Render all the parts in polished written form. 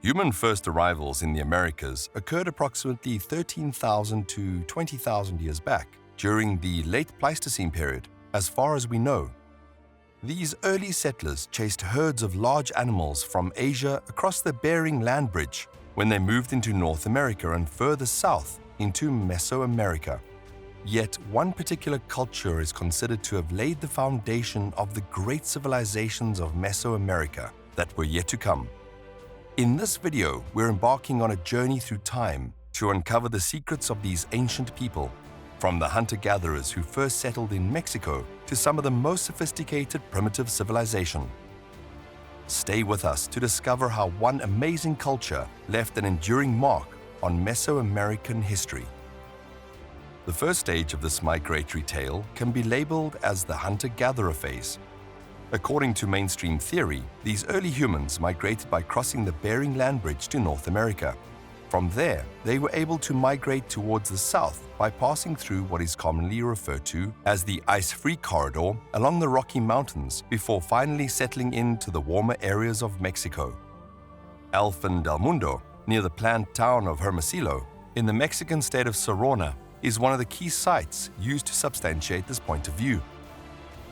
Human first arrivals in the Americas occurred approximately 13,000 to 20,000 years back, during the late Pleistocene period, as far as we know. These early settlers chased herds of large animals from Asia across the Bering land bridge when they moved into North America and further south into Mesoamerica. Yet one particular culture is considered to have laid the foundation of the great civilizations of Mesoamerica that were yet to come. In this video, we're embarking on a journey through time to uncover the secrets of these ancient people, from the hunter-gatherers who first settled in Mexico to some of the most sophisticated primitive civilization. Stay with us to discover how one amazing culture left an enduring mark on Mesoamerican history. The first stage of this migratory tale can be labeled as the hunter-gatherer phase. According to mainstream theory, these early humans migrated by crossing the Bering land bridge to North America. From there, they were able to migrate towards the south by passing through what is commonly referred to as the ice-free corridor along the Rocky Mountains before finally settling into the warmer areas of Mexico. El Fin del Mundo, near the planned town of Hermosillo, in the Mexican state of Sonora, is one of the key sites used to substantiate this point of view.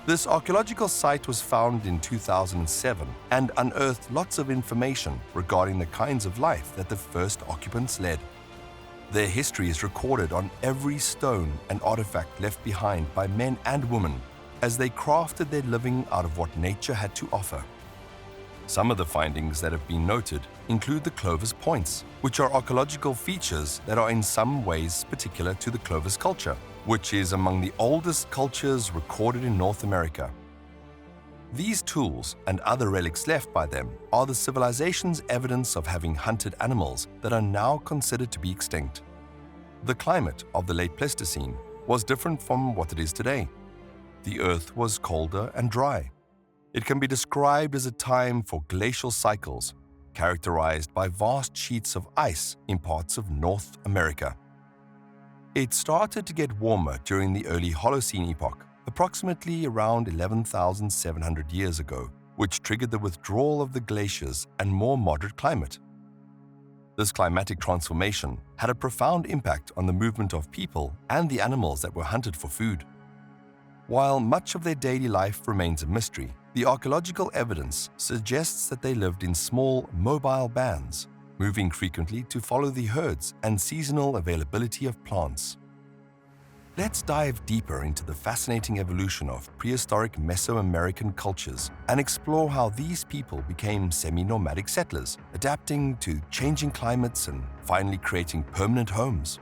This archaeological site was found in 2007 and unearthed lots of information regarding the kinds of life that the first occupants led. Their history is recorded on every stone and artifact left behind by men and women as they crafted their living out of what nature had to offer. Some of the findings that have been noted include the Clovis points, which are archaeological features that are in some ways particular to the Clovis culture, which is among the oldest cultures recorded in North America. These tools and other relics left by them are the civilization's evidence of having hunted animals that are now considered to be extinct. The climate of the late Pleistocene was different from what it is today. The earth was colder and dry. It can be described as a time for glacial cycles, characterized by vast sheets of ice in parts of North America. It started to get warmer during the early Holocene epoch, approximately around 11,700 years ago, which triggered the withdrawal of the glaciers and more moderate climate. This climatic transformation had a profound impact on the movement of people and the animals that were hunted for food. While much of their daily life remains a mystery, the archaeological evidence suggests that they lived in small, mobile bands, moving frequently to follow the herds and seasonal availability of plants. Let's dive deeper into the fascinating evolution of prehistoric Mesoamerican cultures and explore how these people became semi-nomadic settlers, adapting to changing climates and finally creating permanent homes.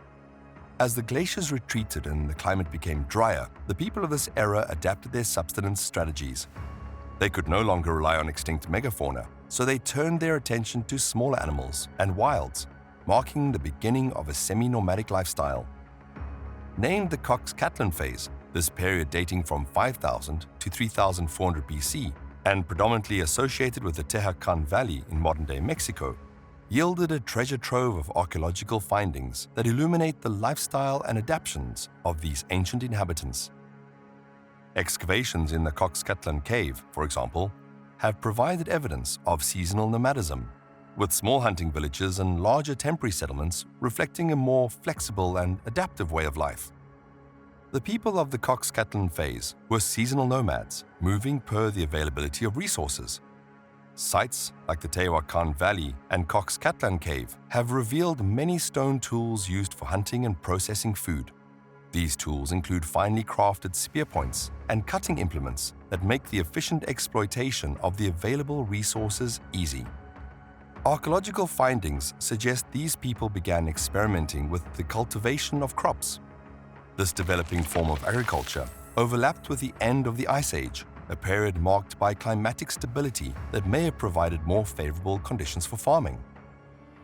As the glaciers retreated and the climate became drier, the people of this era adapted their subsistence strategies. They could no longer rely on extinct megafauna, so they turned their attention to smaller animals and wilds, marking the beginning of a semi-nomadic lifestyle. Named the Cox Catlin Phase, this period dating from 5000 to 3400 BC and predominantly associated with the Tehuacan Valley in modern-day Mexico, yielded a treasure trove of archaeological findings that illuminate the lifestyle and adaptations of these ancient inhabitants. Excavations in the Cox Catlin Cave, for example, have provided evidence of seasonal nomadism, with small hunting villages and larger temporary settlements reflecting a more flexible and adaptive way of life. The people of the Cox Catlin Phase were seasonal nomads, moving per the availability of resources. Sites like the Tehuacan Valley and Cox Catlin Cave have revealed many stone tools used for hunting and processing food. These tools include finely crafted spear points and cutting implements that make the efficient exploitation of the available resources easy. Archaeological findings suggest these people began experimenting with the cultivation of crops. This developing form of agriculture overlapped with the end of the Ice Age, a period marked by climatic stability that may have provided more favorable conditions for farming.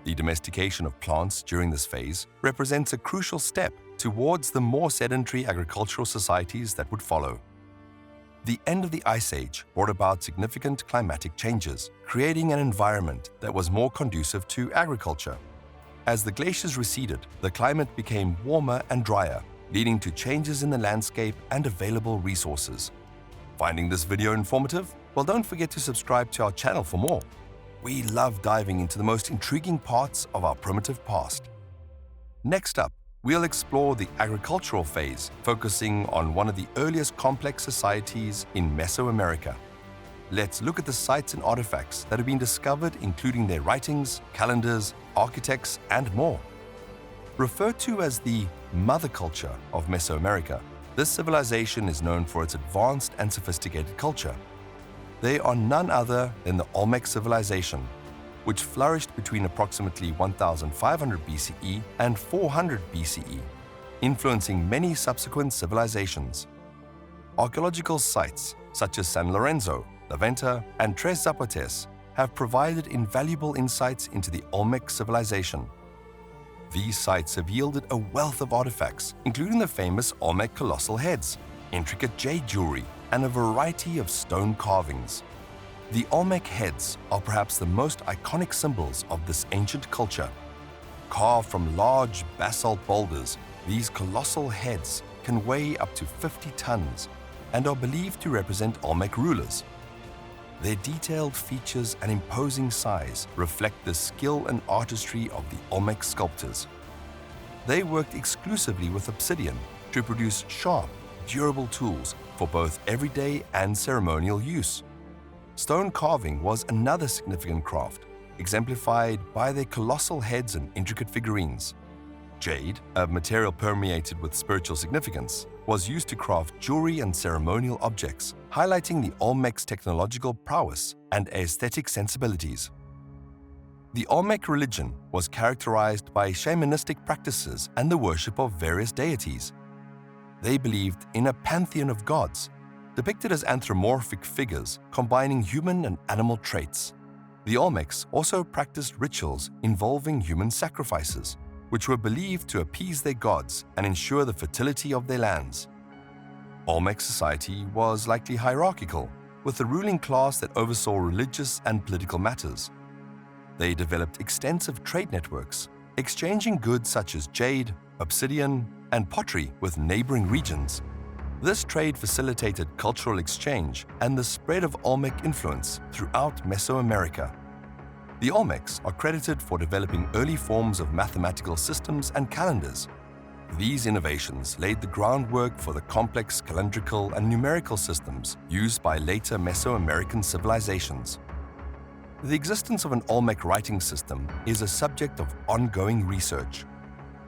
The domestication of plants during this phase represents a crucial step towards the more sedentary agricultural societies that would follow. The end of the Ice Age brought about significant climatic changes, creating an environment that was more conducive to agriculture. As the glaciers receded, the climate became warmer and drier, leading to changes in the landscape and available resources. Finding this video informative? Well, don't forget to subscribe to our channel for more. We love diving into the most intriguing parts of our primitive past. Next up, we'll explore the agricultural phase, focusing on one of the earliest complex societies in Mesoamerica. Let's look at the sites and artifacts that have been discovered, including their writings, calendars, architects, and more. Referred to as the mother culture of Mesoamerica, this civilization is known for its advanced and sophisticated culture. They are none other than the Olmec civilization, which flourished between approximately 1500 BCE and 400 BCE, influencing many subsequent civilizations. Archaeological sites such as San Lorenzo, La Venta, and Tres Zapotes have provided invaluable insights into the Olmec civilization. These sites have yielded a wealth of artifacts, including the famous Olmec colossal heads, intricate jade jewelry, and a variety of stone carvings. The Olmec heads are perhaps the most iconic symbols of this ancient culture. Carved from large basalt boulders, these colossal heads can weigh up to 50 tons and are believed to represent Olmec rulers. Their detailed features and imposing size reflect the skill and artistry of the Olmec sculptors. They worked exclusively with obsidian to produce sharp, durable tools for both everyday and ceremonial use. Stone carving was another significant craft, exemplified by their colossal heads and intricate figurines. Jade, a material permeated with spiritual significance, was used to craft jewelry and ceremonial objects, highlighting the Olmec's technological prowess and aesthetic sensibilities. The Olmec religion was characterized by shamanistic practices and the worship of various deities. They believed in a pantheon of gods, depicted as anthropomorphic figures combining human and animal traits. The Olmecs also practiced rituals involving human sacrifices, which were believed to appease their gods and ensure the fertility of their lands. Olmec society was likely hierarchical, with a ruling class that oversaw religious and political matters. They developed extensive trade networks, exchanging goods such as jade, obsidian, and pottery with neighboring regions. This trade facilitated cultural exchange and the spread of Olmec influence throughout Mesoamerica. The Olmecs are credited for developing early forms of mathematical systems and calendars. These innovations laid the groundwork for the complex calendrical and numerical systems used by later Mesoamerican civilizations. The existence of an Olmec writing system is a subject of ongoing research.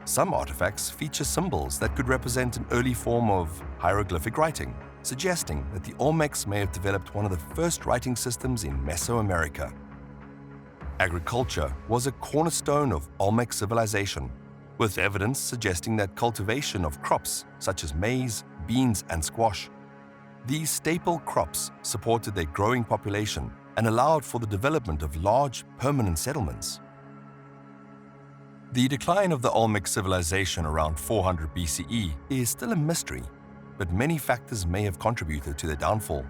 Some artifacts feature symbols that could represent an early form of hieroglyphic writing, suggesting that the Olmecs may have developed one of the first writing systems in Mesoamerica. Agriculture was a cornerstone of Olmec civilization, with evidence suggesting that cultivation of crops such as maize, beans, and squash. These staple crops supported their growing population and allowed for the development of large, permanent settlements. The decline of the Olmec civilization around 400 BCE is still a mystery, but many factors may have contributed to their downfall.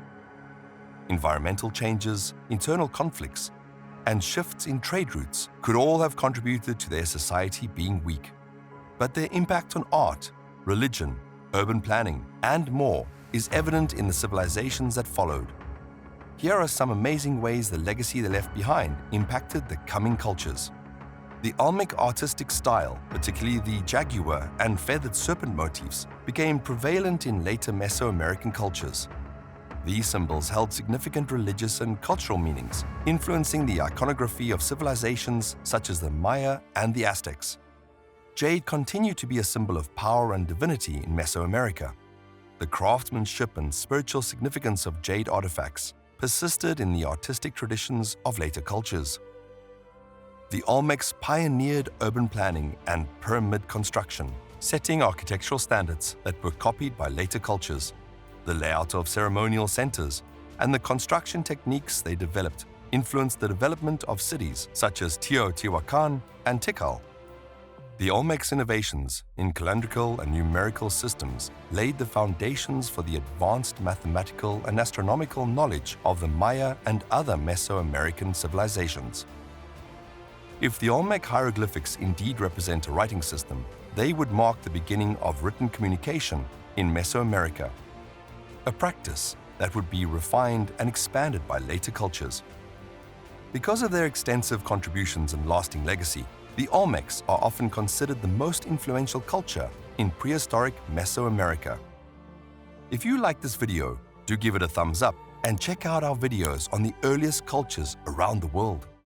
Environmental changes, internal conflicts, and shifts in trade routes could all have contributed to their society being weak. But their impact on art, religion, urban planning, and more is evident in the civilizations that followed. Here are some amazing ways the legacy they left behind impacted the coming cultures. The Olmec artistic style, particularly the jaguar and feathered serpent motifs, became prevalent in later Mesoamerican cultures. These symbols held significant religious and cultural meanings, influencing the iconography of civilizations such as the Maya and the Aztecs. Jade continued to be a symbol of power and divinity in Mesoamerica. The craftsmanship and spiritual significance of jade artifacts persisted in the artistic traditions of later cultures. The Olmecs pioneered urban planning and pyramid construction, setting architectural standards that were copied by later cultures. The layout of ceremonial centers and the construction techniques they developed influenced the development of cities such as Teotihuacan and Tikal. The Olmec's innovations in calendrical and numerical systems laid the foundations for the advanced mathematical and astronomical knowledge of the Maya and other Mesoamerican civilizations. If the Olmec hieroglyphics indeed represent a writing system, they would mark the beginning of written communication in Mesoamerica, a practice that would be refined and expanded by later cultures. Because of their extensive contributions and lasting legacy, the Olmecs are often considered the most influential culture in prehistoric Mesoamerica. If you like this video, do give it a thumbs up and check out our videos on the earliest cultures around the world.